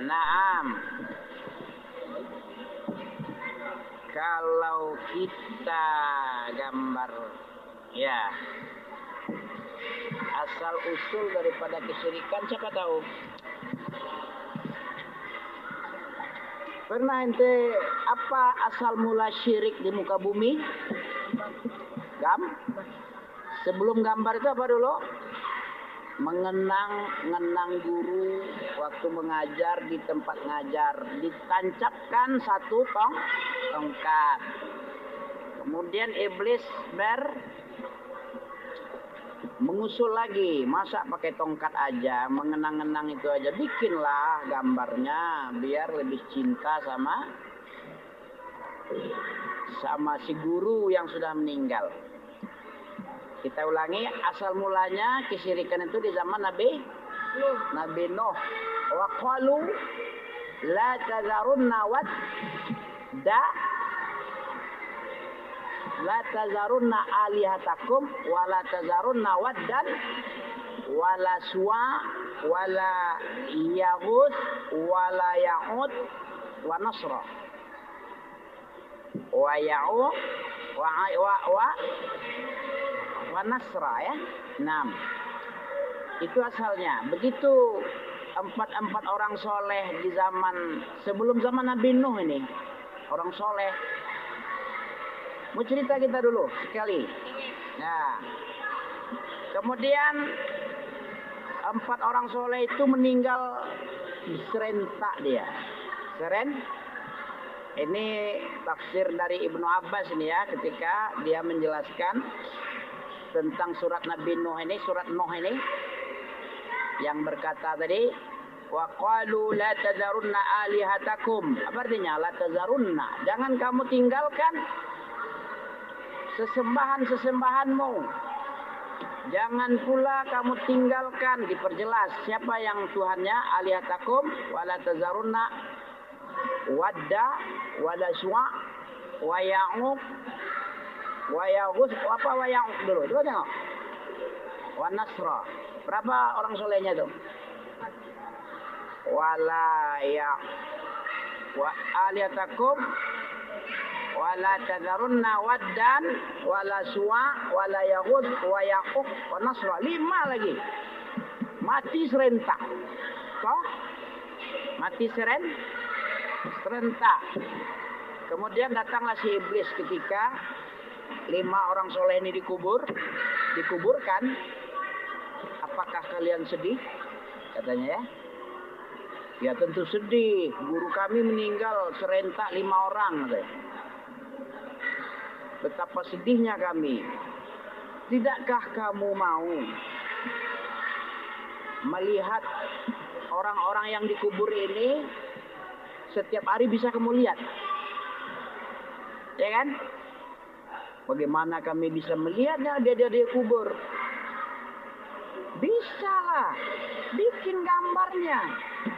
Naam. Kalau kita gambar, ya, asal usul daripada kesyirikan siapa tahu? Pernah ente apa asal mula syirik di muka bumi? Sebelum gambar itu apa dulu? Mengenang guru waktu mengajar di tempat ngajar, ditancapkan satu tongkat. Kemudian iblis mengusul lagi, masa pakai tongkat aja, mengenang-enang itu aja, bikinlah gambarnya biar lebih cinta sama si guru yang sudah meninggal. Kita ulangi, asal mulanya kesyirikan itu di zaman Nabi Nuh. Wa qalu la tazarunna wadda la tazarunna alihatakum wa la tazarunna waddan wa la suwa wa la yaghus wa la ya'ud wa nasra wa ya'u wa nasra, ya. 6. Itu asalnya. Begitu empat orang soleh di zaman sebelum zaman Nabi Nuh ini, orang soleh. Mau cerita kita dulu sekali. Nah, kemudian 4 orang soleh itu meninggal serentak dia. Ini tafsir dari Ibnu Abbas ini, ya, ketika dia menjelaskan tentang surat Nabi Nuh ini, surat Nuh ini yang berkata tadi, wa qalu la tazarunna alihatakum. Apa artinya la tazarunna? Jangan kamu tinggalkan sesembahan-sesembahanmu. Jangan pula kamu tinggalkan, diperjelas siapa yang Tuhannya, alihatakum wa la tazarunna wadda wa la suwa wa ya'uq wa yaghus, apa wa ya'uq dulu? Coba tengok. Wa nasra. Berapa orang solehnya tuh? Wala ya wa aliyatakum wala tadharunna waddan wala suwa wala yaghus wa ya'uq wa nasra. 5 lagi. Mati serentak. Toh? Mati serentak. Kemudian datanglah si iblis ketika 5 orang soleh ini dikuburkan. Apakah kalian sedih? Katanya, ya. Ya tentu sedih. Guru kami meninggal serentak 5 orang. Katanya. Betapa sedihnya kami. Tidakkah kamu mau melihat orang-orang yang dikubur ini setiap hari bisa kamu lihat? Ya kan? Bagaimana kami bisa melihatnya dia kubur? Bisa lah, bikin gambarnya.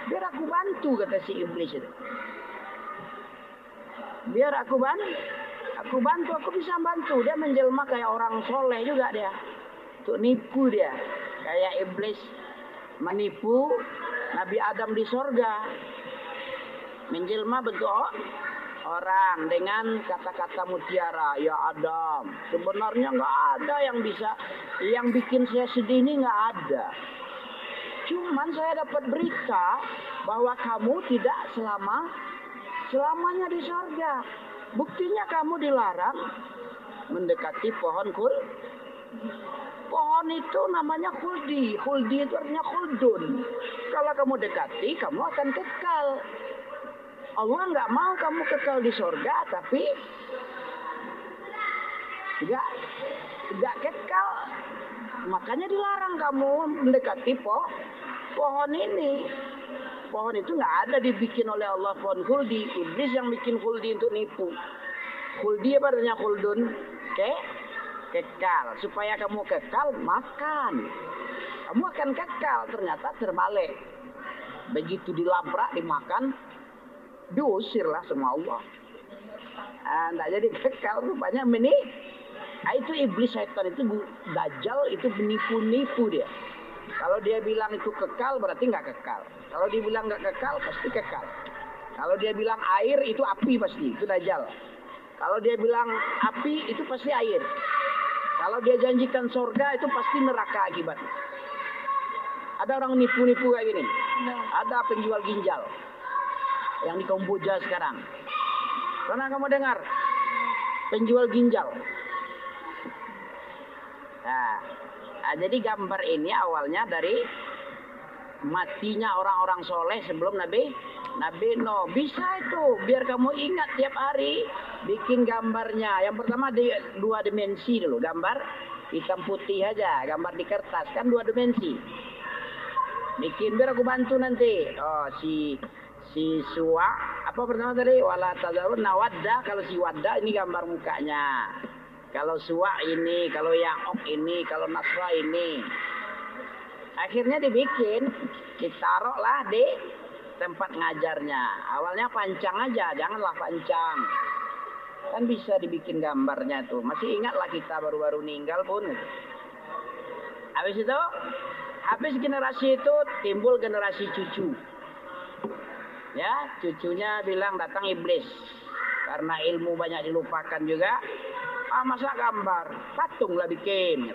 Biar aku bantu, kata si iblis itu. Biar aku bantu, aku bisa bantu. Dia menjelma kayak orang soleh juga dia. Untuk nipu dia. Kayak iblis menipu Nabi Adam di sorga. Menjelma bentuk orang dengan kata-kata mutiara. Ya Adam, sebenarnya nggak ada yang bikin saya sedih ini, nggak ada. Cuman saya dapat berita bahwa kamu tidak selamanya di surga. Buktinya kamu dilarang mendekati pohon pohon itu namanya khuldi. Khuldi itu artinya khuldun. Kalau kamu dekati, kamu akan kekal. Allah nggak mau kamu kekal di surga, tapi nggak kekal. Makanya dilarang kamu mendekati pohon ini. Pohon itu nggak ada dibikin oleh Allah, pohon khuldi. Iblis yang bikin khuldi untuk nipu. Khuldi apa artinya khuldun? Kekal. Supaya kamu kekal, makan. Kamu akan kekal. Ternyata terbalik. Begitu dilabrak, dimakan, diusirlah sama Allah. Nggak jadi kekal. Rupanya itu iblis, setan itu, dajjal itu menipu-nipu dia. Kalau dia bilang itu kekal, berarti nggak kekal. Kalau dia bilang nggak kekal, pasti kekal. Kalau dia bilang air, itu api pasti, itu dajjal. Kalau dia bilang api, itu pasti air. Kalau dia janjikan surga, itu pasti neraka akibat. Ada orang nipu-nipu kayak gini. Ada penjual ginjal yang di Kamboja sekarang. Pernah kamu dengar? Penjual ginjal. Nah, jadi gambar ini awalnya dari matinya orang-orang soleh sebelum Nabi Nuh. Bisa itu, biar kamu ingat tiap hari bikin gambarnya. Yang pertama di 2 dimensi dulu, gambar hitam putih aja, gambar di kertas kan 2 dimensi. Bikin biar aku bantu nanti. Oh, si Suwa, apa pertama tadi? Wala tazarun nawadda. Kalau si Wadda ini gambar mukanya. Kalau Suwa ini, kalau Ya'uq ini, kalau Nasra ini. Akhirnya dibikin, ditaruhlah di tempat ngajarnya. Awalnya pancang aja, janganlah pancang. Kan bisa dibikin gambarnya tuh. Masih ingatlah kita baru-baru meninggal pun. Habis itu, habis generasi itu timbul generasi cucu. Ya, cucunya bilang datang iblis. Karena ilmu banyak dilupakan juga. Masa gambar, patung lah bikin.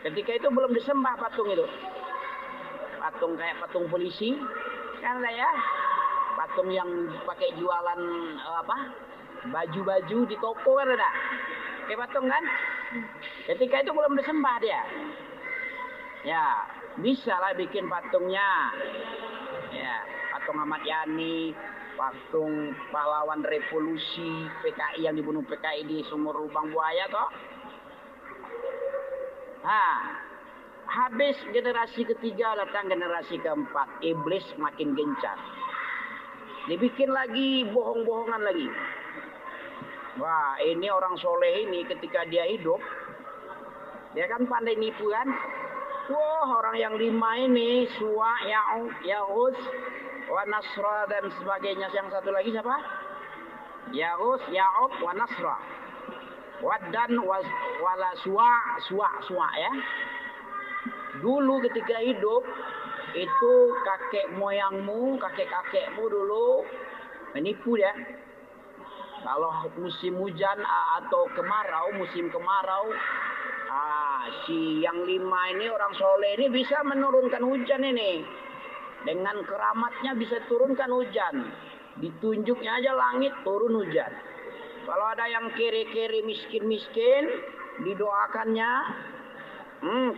Ketika itu belum disembah patung itu. Patung kayak patung polisi. Kan ada ya. Patung yang pakai jualan baju-baju di toko kan ada. Kayak patung kan. Ketika itu belum disembah dia. Ya, bisa lah bikin patungnya. Ya, patung Ahmad Yani, patung pahlawan revolusi PKI yang dibunuh PKI di Sumur Lubang Buaya toh. Habis generasi ketiga datang generasi keempat, iblis makin gencar. Dibikin lagi bohong-bohongan lagi. Wah, ini orang soleh ini ketika dia hidup, dia kan pandai nipu kan. Wah, orang yang 5 ini, Suwa, Ya'uq, Ya'uz, wa Nasra dan sebagainya. Yang satu lagi siapa? Ya'uz, Ya'uq, wa Nasra. Waddan, wala Suwa ya. Dulu ketika hidup, itu kakek moyangmu, kakek-kakekmu dulu menipu ya. Kalau musim hujan atau kemarau, musim kemarau, si yang 5 ini orang soleh ini bisa menurunkan hujan ini. Dengan keramatnya bisa turunkan hujan. Ditunjuknya aja langit turun hujan. Kalau ada yang kiri-kiri miskin-miskin, didoakannya,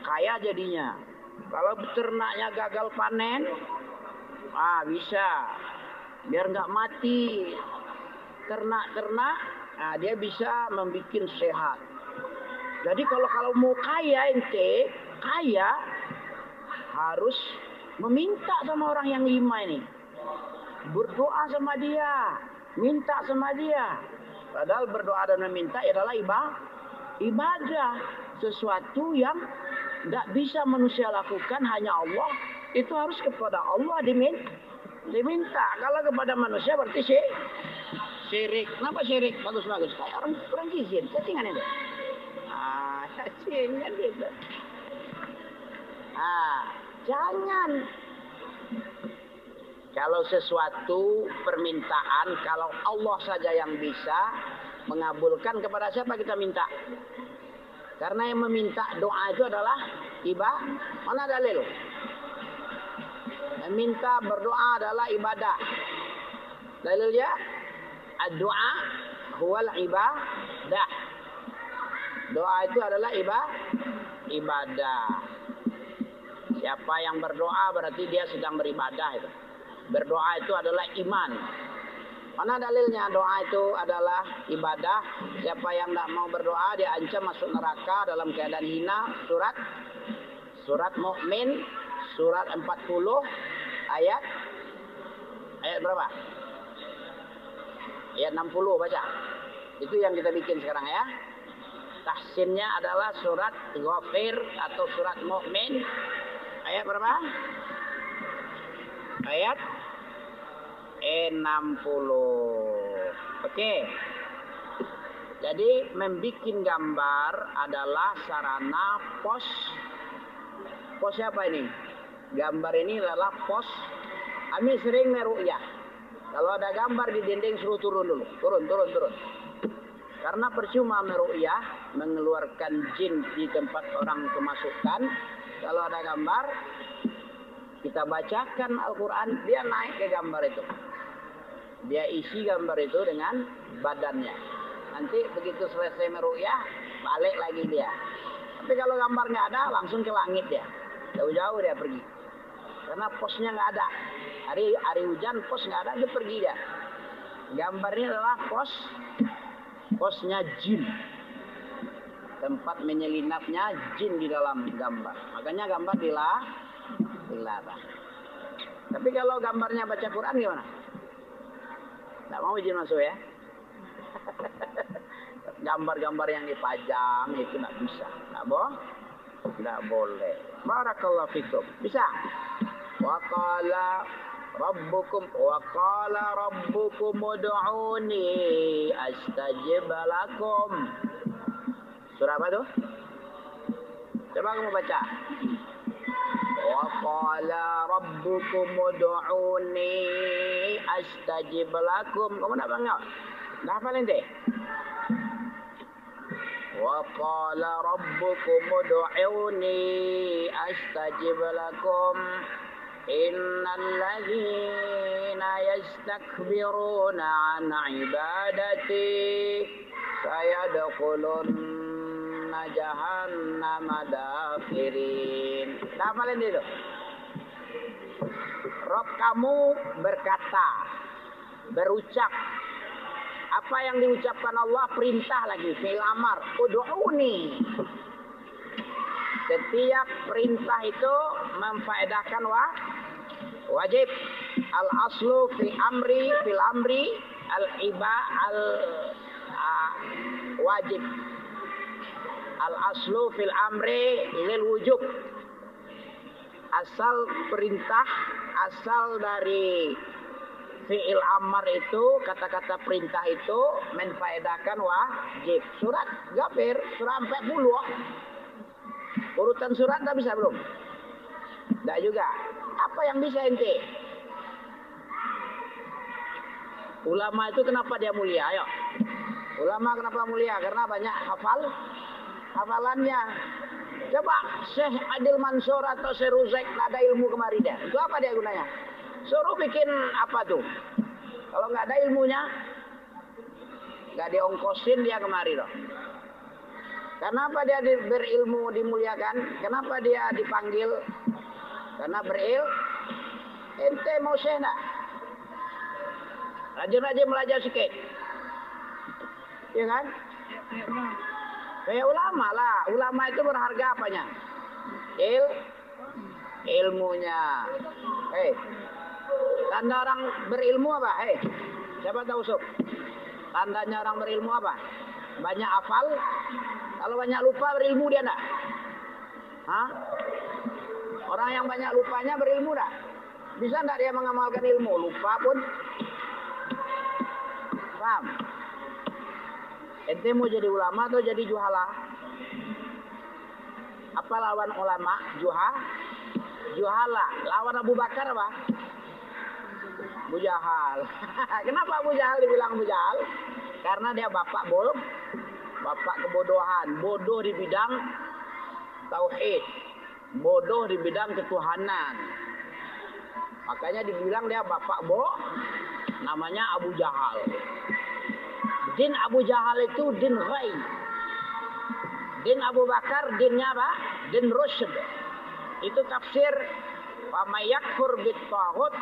kaya jadinya. Kalau ternaknya gagal panen, bisa. Biar nggak mati ternak-ternak, dia bisa membuat sehat. Jadi kalau mau kaya ente, kaya harus meminta sama orang yang 5 ini. Berdoa sama dia, minta sama dia. Padahal berdoa dan meminta adalah ibadah. Sesuatu yang nggak bisa manusia lakukan, hanya Allah. Itu harus kepada Allah diminta. Kalau kepada manusia berarti syirik. Kenapa syirik? Bagus-bagus. Kayak orang izin. Settingan itu. Settingan gitu. Jangan. Kalau sesuatu permintaan, kalau Allah saja yang bisa mengabulkan, kepada siapa kita minta? Karena yang meminta doa itu adalah ibadah. Mana dalil? Meminta berdoa adalah ibadah. Dalilnya, doa huwal ibadah. Doa itu adalah ibadah. Siapa yang berdoa berarti dia sedang beribadah itu. Berdoa itu adalah iman. Mana dalilnya doa itu adalah ibadah? Siapa yang tidak mau berdoa dia ancam masuk neraka dalam keadaan hina. Surat Mukmin surat 40 ayat berapa? Ayat 60 baca. Itu yang kita bikin sekarang ya. Tahsinnya adalah surat Ghafir atau surat Mukmin ayat berapa? Ayat 60. Oke. Jadi membikin gambar adalah sarana Pos siapa ini? Gambar ini adalah pos. Kami sering meru'yah. Kalau ada gambar di dinding suruh turun dulu. Turun. Karena percuma meru'yah, mengeluarkan jin di tempat orang kemasukan. Kalau ada gambar, kita bacakan Al-Quran, dia naik ke gambar itu. Dia isi gambar itu dengan badannya. Nanti begitu selesai meru'yah, balik lagi dia. Tapi kalau gambar nggak ada, langsung ke langit dia. Jauh-jauh dia pergi. Karena posnya nggak ada. Hari hujan pos nggak ada, dia pergi dia. Gambarnya adalah posnya jin. Tempat menyelinapnya jin di dalam gambar. Makanya gambar dilarang. Tapi kalau gambarnya baca Quran gimana? Nggak mau izin masuk ya? Gambar-gambar yang dipajang itu nggak bisa. Nggak boleh. Barakallahu fikum. Bisa? Wa qala rabbukum ud'uni astajib lakum. Surah apa tuh? Coba kamu baca. Wa qala rabbukum ud'uni astajib lakum. Kamu nak bangga? Dah hafal ente? Wa qala rabbukum ud'uni astajib lakum. Innal ladzina yastakbiruna an ibadati sayadkhulunna jahannama dakhirin. Hafalin itu. Rob kamu berkata, berucap. Apa yang diucapkan Allah perintah lagi, fi'il amar, ud'uni. Setiap perintah itu memfaedahkan wajib. Al aslu fil amri al wajib. Al aslu fil amri lil wujub. Asal perintah, asal dari fi'il amar itu, kata-kata perintah itu menfaedahkan wajib. Surat Ghafir, surah 40. Urutan surat tak bisa belum? Tak juga. Apa yang bisa ente? Ulama itu kenapa dia mulia? Ayo. Ulama kenapa mulia? Karena banyak hafalannya. Coba Syekh Adil Mansur atau Syekh Ruzek ada ilmu kemari dia. Itu apa dia gunanya? Suruh bikin apa tuh? Kalau nggak ada ilmunya, nggak diongkosin dia kemari loh. Kenapa dia berilmu dimuliakan? Kenapa dia dipanggil? Karena ente mau Syekh enggak? Rajin-rajin belajar sikit. Iya kan? Kayak ulama lah. Ulama itu berharga apanya? Ilmunya. Tanda orang berilmu apa? Siapa tahu sob? Tandanya orang berilmu apa? Banyak hafal. Kalau banyak lupa berilmu dia enggak? Hah? Orang yang banyak lupanya berilmu enggak? Bisa enggak dia mengamalkan ilmu? Lupa pun. Paham? Ente mau jadi ulama atau jadi juhala? Apa lawan ulama? Juhala. Lawan Abu Bakar apa? Abu Jahal. Kenapa Abu Jahal dibilang Abu Jahal? Karena dia bapak kebodohan. Bodoh di bidang tauhid. Bodoh di bidang ketuhanan. Makanya dibilang dia bapak namanya Abu Jahal. Din Abu Jahal itu din ghay. Din Abu Bakar dinnya apa? Din rusyd. Itu tafsir famayakfur bit-taghut.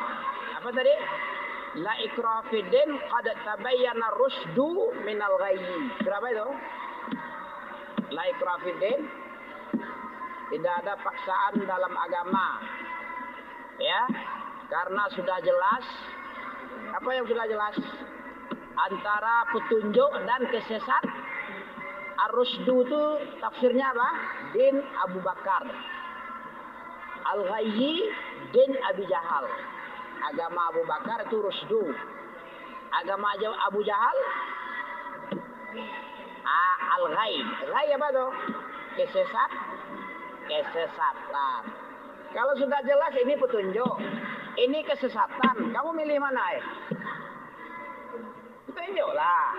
Apa tadi? La ikraha fid din qad tabayyana rusydu minal ghayy. Berapa itu? La ikraha fid din. Tidak ada paksaan dalam agama. Ya. Karena sudah jelas. Apa yang sudah jelas? Antara petunjuk dan kesesat. Ar-Rusydu itu tafsirnya apa? Din Abu Bakar. Al-Ghayyi din Abi Jahal. Agama Abu Bakar itu Rusydu. Agama Abu Jahal Al-Ghayy. Ghayy apa tuh? Kesesatan. Kalau sudah jelas ini petunjuk, ini kesesatan, kamu milih mana ya? Petunjuk lah.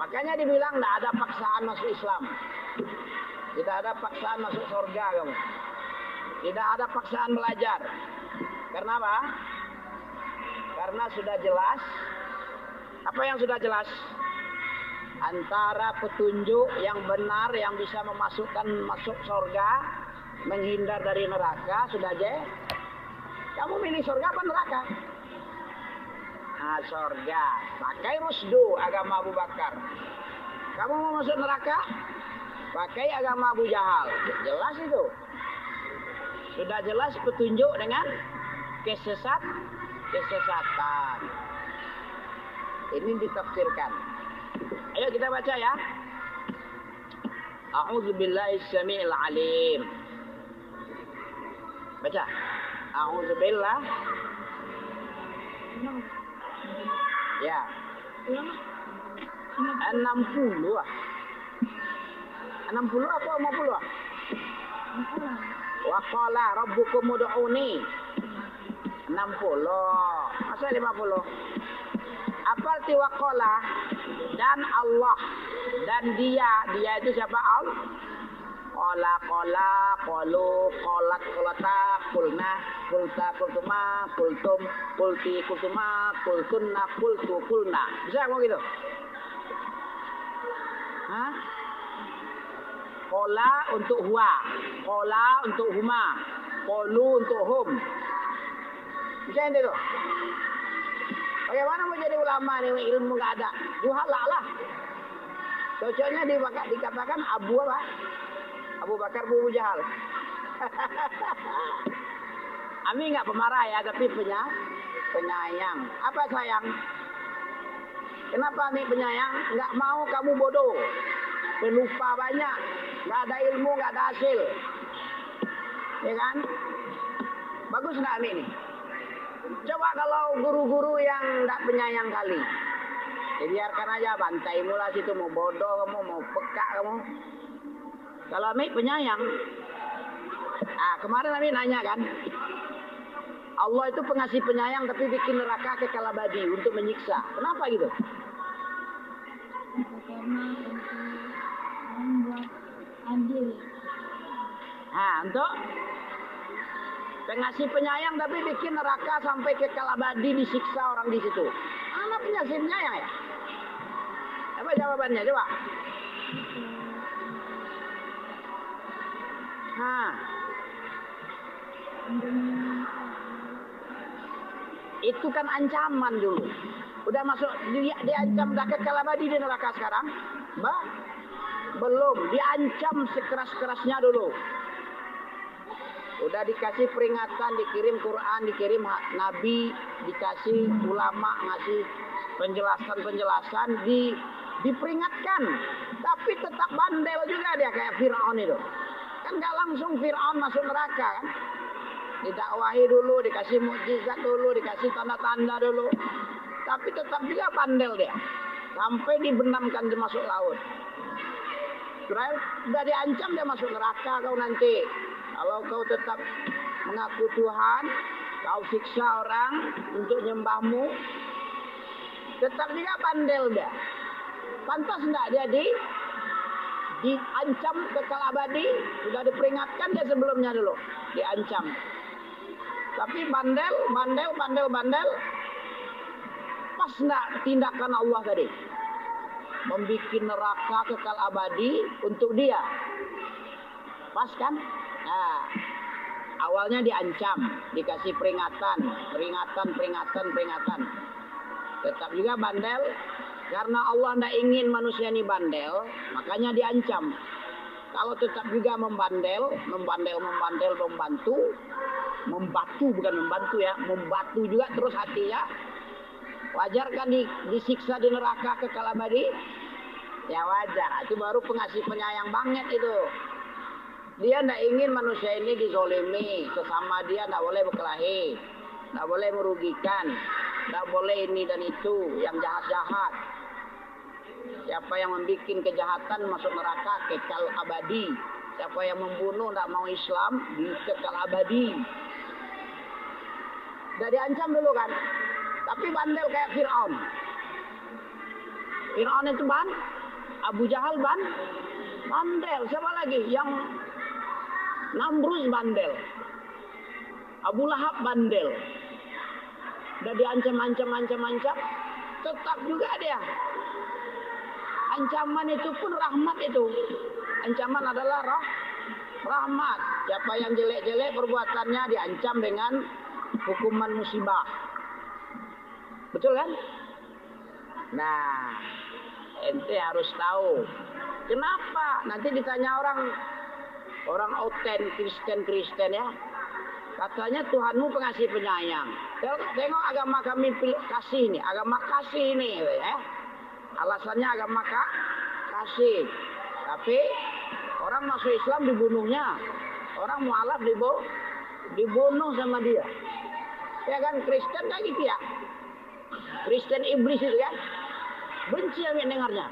Makanya dibilang tidak ada paksaan masuk Islam. Tidak ada paksaan masuk surga kamu. Tidak ada paksaan belajar. Karena apa? Karena sudah jelas. Apa yang sudah jelas? Antara petunjuk yang benar yang bisa memasukkan masuk surga, menghindar dari neraka, sudah je. Kamu milih surga apa neraka? Nah, surga. Pakai rusdu agama Abu Bakar. Kamu mau masuk neraka? Pakai agama Abu Jahal. Jelas itu. Sudah jelas petunjuk dengan kesesatan. Ini ditafsirkan. Ayo kita baca ya. A'udzubillahi samii'il alim. Baca. A'udzubillah. Ya. 60 ah. 60 apa 50 ah? Wa qala rabbukum ud'uni. 60. Masa 50? Apa arti wa qala? Dan Allah dan dia itu siapa? Allah. Qala qalu qalat qulata qulna qulta qultuma qultum qulti qultuma qultunna qultu qulna. Bisa ngomong gitu? Hah? Qala untuk huwa, qala untuk huma, qalu untuk hum. Bisa itu? Bagaimana mau jadi ulama nih, ilmu nggak ada? Juhala lah. Cocoknya dikatakan Abu apa? Abu Bakar Abu Jahal. Ami nggak pemarah ya, tapi penyayang. Apa sayang? Kenapa Ami penyayang? Nggak mau kamu bodoh, pelupa banyak, nggak ada ilmu, nggak ada hasil, ya kan? Bagus nggak Ami ini? Coba kalau guru-guru yang nggak penyayang kali, ya biarkan aja, bantai mula situ, mau bodoh kamu, mau pekak kamu. Kalau Ami penyayang, kemarin Ami nanya kan, Allah itu pengasih penyayang tapi bikin neraka kekal abadi untuk menyiksa. Kenapa gitu? Karena untuk membuat adil. Nah, untuk pengasih penyayang tapi bikin neraka sampai kekal abadi, disiksa orang di situ. Mana pengasih penyayang ya? Apa jawabannya? Coba. Itu kan ancaman dulu. Udah masuk diancam dah kekal abadi di neraka sekarang? Belum, diancam sekeras-kerasnya dulu. Udah dikasih peringatan, dikirim Quran, dikirim Nabi, dikasih ulama ngasih penjelasan-penjelasan, diperingatkan. Tapi tetap bandel juga dia kayak Fir'aun itu. Kan nggak langsung Fir'aun masuk neraka kan? Didakwahi dulu, dikasih mukjizat dulu, dikasih tanda-tanda dulu. Tapi tetap juga bandel dia. Sampai dibenamkan dia masuk laut. Sudah diancam dia masuk neraka kau nanti. Kalau kau tetap mengaku Tuhan, kau siksa orang untuk nyembahmu, tetap juga bandel dia. Pantas enggak dia diancam kekal abadi? Sudah diperingatkan dia sebelumnya dulu, diancam. Tapi bandel. Pas enggak tindakan Allah tadi? Membikin neraka kekal abadi untuk dia. Pas kan? Nah, awalnya diancam, dikasih peringatan. Tetap juga bandel. Karena Allah tidak ingin manusia ini bandel, makanya diancam. Kalau tetap juga membatu juga terus hatinya. Wajar kan disiksa di neraka kekal abadi? Ya wajar, itu baru pengasih penyayang banget itu. Dia tidak ingin manusia ini dizolimi, sesama dia tidak boleh berkelahi, tidak boleh merugikan, tidak boleh ini dan itu, yang jahat-jahat. Siapa yang membuat kejahatan masuk neraka kekal abadi. Siapa yang membunuh tidak mau Islam, kekal abadi. Udah diancam dulu kan. Tapi bandel kayak Fir'aun. Fir'aun itu Abu Jahal bandel. Siapa lagi? Yang Namrus bandel. Abu Lahab bandel. Udah diancam. Tetap juga dia. Ancaman itu pun rahmat itu. Ancaman adalah rahmat. Siapa yang jelek-jelek perbuatannya diancam dengan hukuman musibah. Betul kan? Nah, ente harus tahu. Kenapa? Nanti ditanya orang oten Kristen ya. Katanya Tuhanmu pengasih penyayang. Tengok agama kami kasih nih, agama kasih nih ya. Alasannya agama kasih. Tapi orang masuk Islam dibunuhnya. Orang mualaf dibunuh sama dia. Ya kan Kristen kayak gitu ya. Kristen iblis itu kan. Benci yang dengarnya.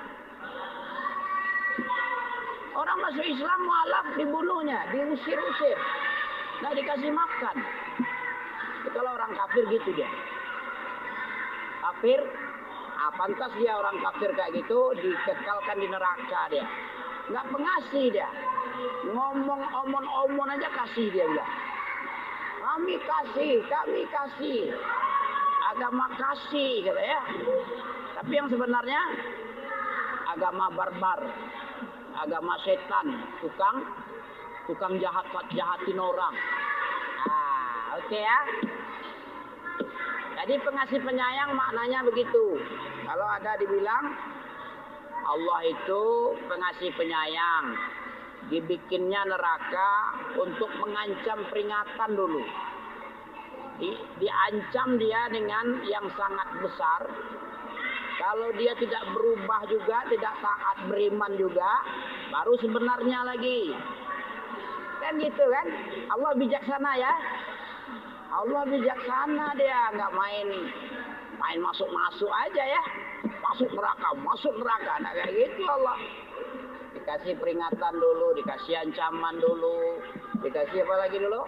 Orang masuk Islam mualaf dibunuhnya, diusir-usir. Nggak dikasih makan. Kalau orang kafir gitu dia. Kafir, pantas dia orang kafir kayak gitu dikekalkan di neraka dia. Nggak pengasih dia. Ngomong omon aja kasih dia bilang. Kami kasih. Agama kasih gitu ya. Tapi yang sebenarnya agama barbar. Agama setan, tukang jahatin orang. Oke ya. Jadi pengasih penyayang maknanya begitu. Kalau ada dibilang Allah itu pengasih penyayang, dibikinnya neraka untuk mengancam peringatan dulu. Diancam dia dengan yang sangat besar. Kalau dia tidak berubah juga, tidak taat beriman juga, baru sebenarnya lagi. Kan gitu kan? Allah bijaksana ya. Allah bijaksana dia, nggak main masuk aja ya. Masuk neraka. Nah kayak gitu Allah. Dikasih peringatan dulu, dikasih ancaman dulu, dikasih apa lagi dulu?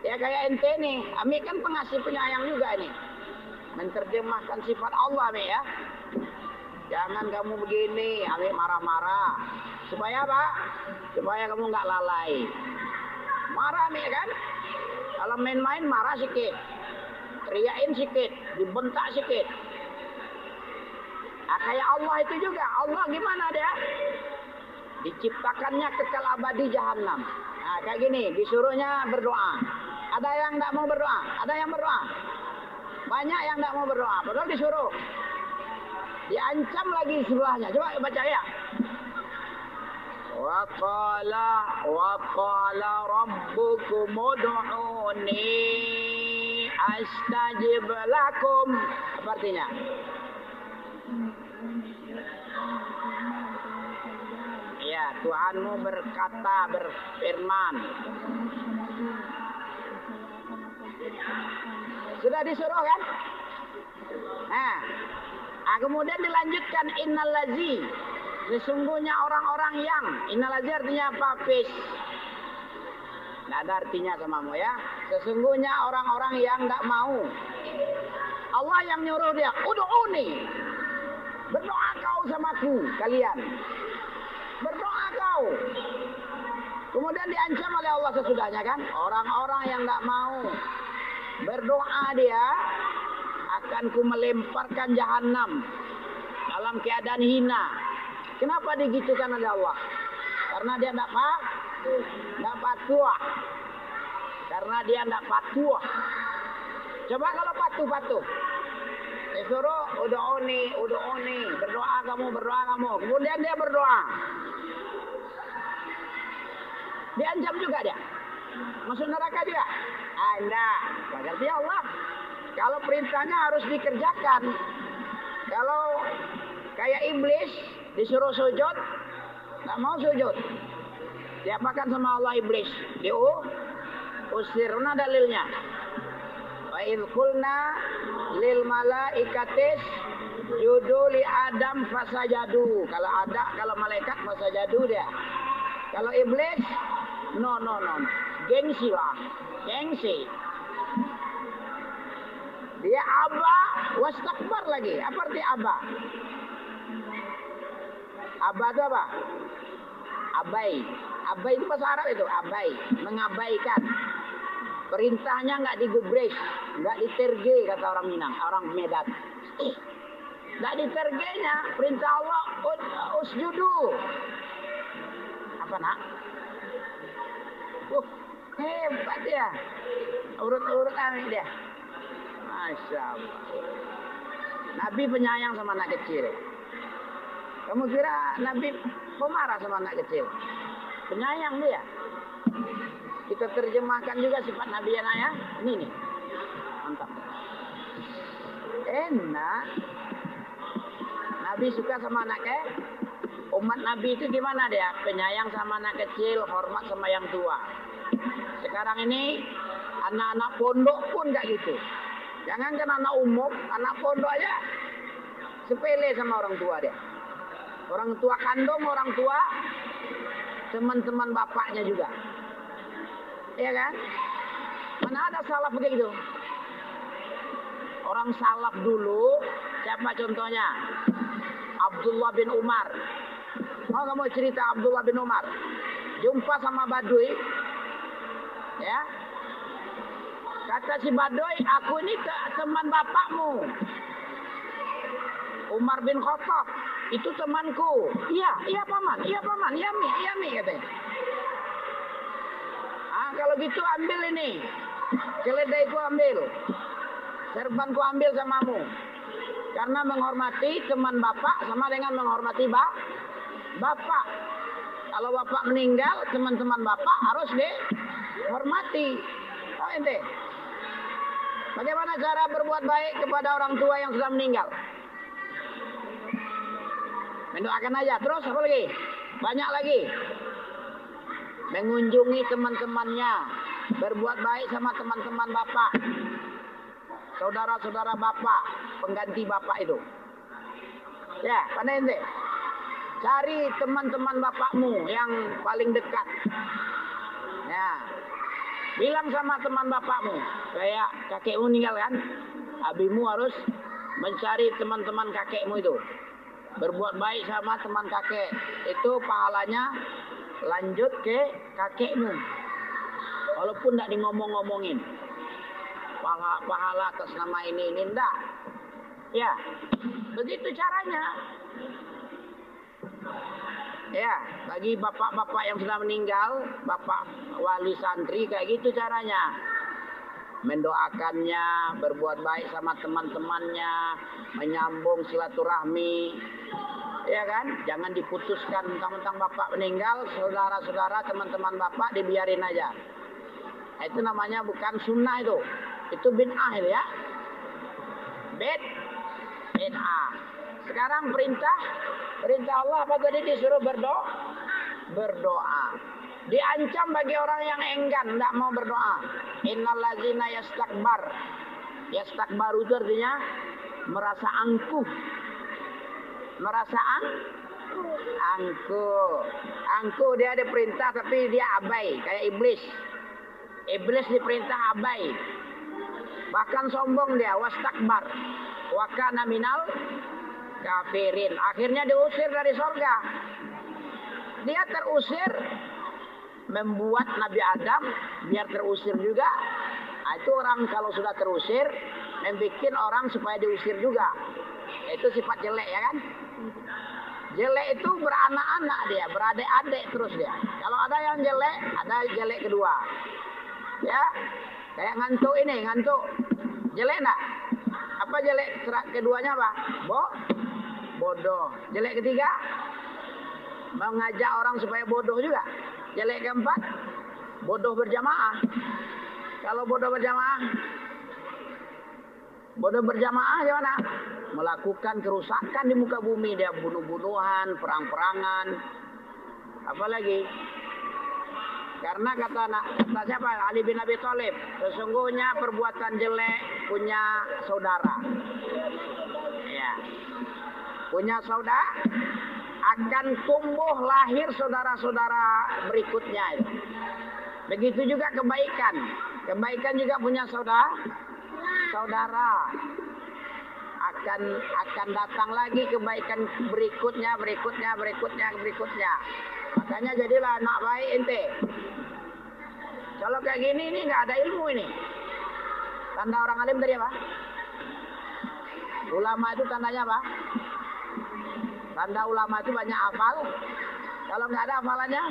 Ya kayak ente nih, Ami kan pengasih penyayang juga nih. Menerjemahkan sifat Allah nih ya. Jangan kamu begini, Ami marah-marah. Supaya apa? Supaya kamu nggak lalai. Marah nih kan? Kalau main-main marah sikit, teriakin sikit, dibentak sikit. Nah, kayak Allah itu juga. Allah gimana dia? Diciptakannya kekal abadi jahanam. Nah, kayak gini, disuruhnya berdoa. Ada yang tidak mau berdoa? Ada yang berdoa? Banyak yang tidak mau berdoa. Padahal disuruh. Diancam lagi sebelahnya. Coba baca ya. Wa qala rabbukum ud'uni astajib lakum. Apa artinya? Ya, Tuhanmu berfirman. Sudah disuruh kan? Nah, kemudian dilanjutkan innalazi. Sesungguhnya orang-orang yang, innalazi artinya apa? Fish. Nggak ada artinya samamu ya. Sesungguhnya orang-orang yang nggak mau. Allah yang nyuruh dia, ud'uni. Berdoa kau samaku, kalian. Berdoa kau. Kemudian diancam oleh Allah sesudahnya kan. Orang-orang yang nggak mau berdoa dia, akan ku melemparkan jahanam dalam keadaan hina. Kenapa digitukan oleh Allah? Karena dia tidak patuh. Karena dia tidak patuh. Coba kalau patuh. Disuruh ud'uni, berdoa kamu. Kemudian dia berdoa. Diancam juga dia. Masuk neraka juga. Enggak. Berarti Allah kalau perintahnya harus dikerjakan. Kalau kayak iblis disuruh sujud, nggak mau sujud. Diapakan sama Allah iblis? Diusir. Mana dalilnya? Wa idh qulna lil malaikatis judu li Adam fasajadu. Kalau malaikat fasajadu dia. Kalau iblis no. Gengsi lah. Gengsi. Dia aba wastakbar lagi. Apa arti aba? Aba itu apa? Abai. Abai itu bahasa Arab itu, abai, mengabaikan. Perintahnya nggak digubris, nggak diterge kata orang Minang, orang Medan. Nggak ditergenya, perintah Allah usjudu. Apa nak? Hebat dia. Urut-urut amin dia. Masya Allah. Nabi penyayang sama anak kecil. Kamu kira Nabi pemarah sama anak kecil? Penyayang dia. Kita terjemahkan juga sifat Nabi ya nak ya. Ini nih. Mantap. Enak. Nabi suka sama anaknya. Umat Nabi itu gimana dia? Penyayang sama anak kecil, hormat sama yang tua. Sekarang ini anak-anak pondok pun gak gitu. Jangankan anak umum, anak pondok aja sepele sama orang tua dia. Orang tua kandung, orang tua teman-teman bapaknya juga. Iya kan? Mana ada salaf begitu? Orang salaf dulu, siapa contohnya? Abdullah bin Umar. Mau kamu cerita Abdullah bin Umar? Jumpa sama Baduy, ya. Kata si Baduy, aku ini teman bapakmu. Umar bin Khattab, itu temanku. Iya paman, iya mi katanya. Kalau gitu ambil ini, keledaiku ambil, serbanku ambil samamu. Karena menghormati teman bapak sama dengan menghormati bapak. Kalau bapak meninggal, teman-teman bapak harus dihormati. Tahu ente? Bagaimana cara berbuat baik kepada orang tua yang sudah meninggal? Mendoakan aja. Terus apa lagi? Banyak lagi. Mengunjungi teman-temannya. Berbuat baik sama teman-teman bapak. Saudara-saudara bapak. Pengganti bapak itu. Ya, pandai ente. Cari teman-teman bapakmu yang paling dekat. Ya. Bilang sama teman bapakmu. Kayak kakekmu meninggal kan. Abimu harus mencari teman-teman kakekmu itu. Berbuat baik sama teman kakek. Itu pahalanya lanjut ke kakekmu. Walaupun tidak ngomong-ngomongin. Pahala atas nama ini enggak. Ya, begitu caranya. Ya, bagi bapak-bapak yang sudah meninggal, bapak wali santri kayak gitu caranya. Mendoakannya, berbuat baik sama teman-temannya, menyambung silaturahmi. Ya kan? Jangan diputuskan mentang-mentang bapak meninggal, saudara-saudara, teman-teman bapak dibiarin aja. Itu namanya bukan sunnah itu. Itu bid'ah ya. Bid'ah. Sekarang perintah Allah apa tadi disuruh berdoa. Diancam bagi orang yang enggan tidak mau berdoa. Innallazina yastakbaru itu artinya merasa angkuh. Merasa angkuh dia ada perintah tapi dia abai kayak iblis. Iblis diperintah abai. Bahkan sombong dia, wastakbar. Wa kana minal kafirin. Akhirnya diusir dari surga. Dia terusir, membuat Nabi Adam biar terusir juga. Itu orang kalau sudah terusir, membuat orang supaya diusir juga. Itu sifat jelek ya kan? Jelek itu beranak-anak dia, beradik-adik terus dia. Kalau ada yang jelek, ada jelek kedua. Ya, kayak ngantuk ini, ngantuk. Jelek enggak? Apa jelek keduanya apa? Bodoh. Jelek ketiga, mengajak orang supaya bodoh juga. Jelek keempat, bodoh berjamaah. Kalau bodoh berjamaah gimana? Melakukan kerusakan di muka bumi, dia bunuh-bunuhan, perang-perangan, apalagi. Karena kata siapa? Ali bin Abi Thalib, sesungguhnya perbuatan jelek punya saudara. Ya. Punya saudara akan tumbuh lahir saudara-saudara berikutnya. Begitu juga kebaikan. Kebaikan juga punya saudara. saudara. Akan datang lagi kebaikan berikutnya. Makanya jadilah anak baik ente. Kalau kayak gini ini nggak ada ilmu ini. Tanda orang alim tadi apa? Ulama itu tandanya apa? Tanda ulama itu banyak hafal. Kalau nggak ada hafalannya,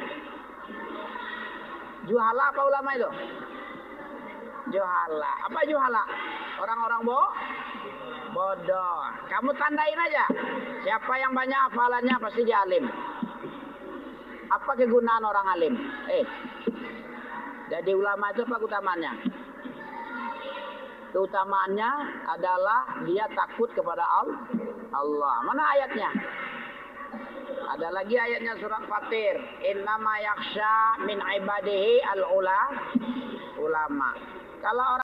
juhala apa ulama itu? Juhala. Apa juhala? Orang-orang bodoh. Kamu tandain aja. Siapa yang banyak hafalannya pasti dia alim. Apa kegunaan orang alim? Jadi ulama itu apa keutamaannya? Keutamaannya adalah dia takut kepada Allah. Mana ayatnya? Ada lagi ayatnya surat Fatir. Innama yakhsha min ibadihi al-ulama. Kalau orang